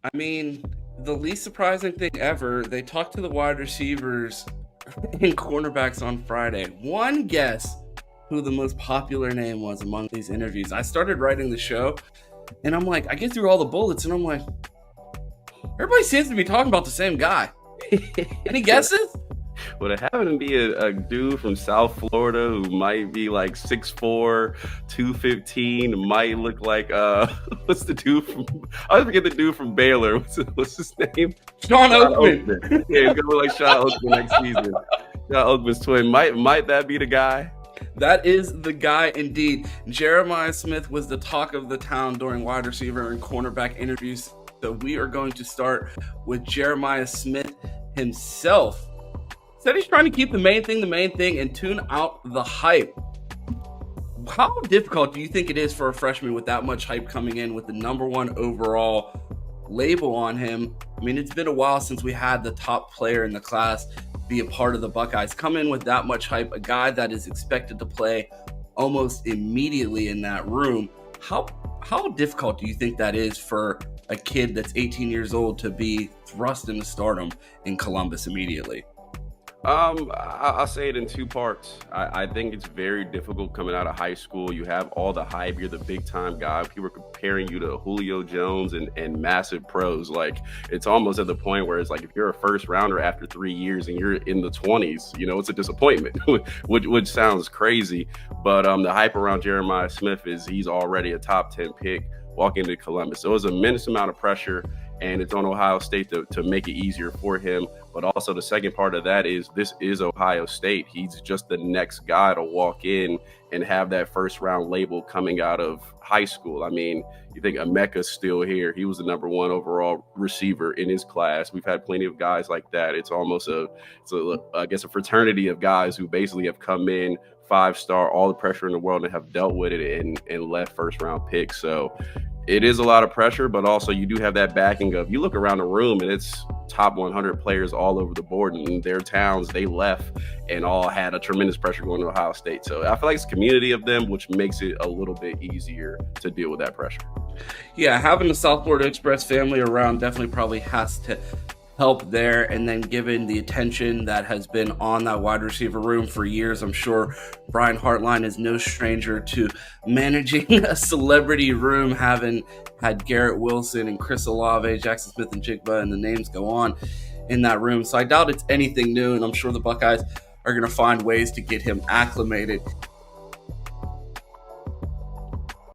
I mean, the least surprising thing ever, they talked to the wide receivers and cornerbacks on Friday. One guess who the most popular name was among these interviews. I started writing the show and I'm like, I get through all the bullets and I'm like, everybody seems to be talking about the same guy. Any guesses? Would it happen to be a dude from South Florida who might be like 6'4", 215, might look like what's the dude from I always forget the dude from Baylor. What's his name? Sean Sean Oakman. Yeah, he's gonna look like Sean Oakman next season. Sean Oakman's twin. Might that be the guy? That is the guy indeed. Jeremiah Smith was the talk of the town during wide receiver and cornerback interviews. So we are going to start with Jeremiah Smith himself. Said he's trying to keep the main thing, and tune out the hype. How difficult do you think it is for a freshman with that much hype coming in with the number one overall label on him? I mean, it's been a while since we had the top player in the class be a part of the Buckeyes. Come in with that much hype, a guy that is expected to play almost immediately in that room. How difficult do you think that is for a kid that's 18 years old to be thrust into stardom in Columbus immediately? I'll say it in two parts. I think it's very difficult coming out of high school. You have all the hype. You're the big time guy. People are comparing you to Julio Jones and massive pros. Like, it's almost at the point where it's like, if you're a first rounder after 3 years and you're in the 20s, it's a disappointment, which sounds crazy. But the hype around Jeremiah Smith is he's already a top 10 pick walking into Columbus. So it was a immense amount of pressure, and it's on Ohio State to make it easier for him. But also the second part of that is this is Ohio State. He's just the next guy to walk in and have that first round label coming out of high school. I mean, you think Emeka's still here. He was the number one overall receiver in his class. We've had plenty of guys like that. It's almost I guess a fraternity of guys who basically have come in 5-star, all the pressure in the world, and have dealt with it and left first round picks. So it is a lot of pressure, but also you do have that backing of, you look around the room and it's top 100 players all over the board, and their towns, they left and all had a tremendous pressure going to Ohio State. So I feel like it's a community of them, which makes it a little bit easier to deal with that pressure. Yeah, having the South Florida Express family around definitely probably has to help there. And then given the attention that has been on that wide receiver room for years, I'm sure Brian Hartline is no stranger to managing a celebrity room, having had Garrett Wilson and Chris Olave, Jackson Smith-Njigba, and the names go on in that room. So I doubt it's anything new, and I'm sure the Buckeyes are going to find ways to get him acclimated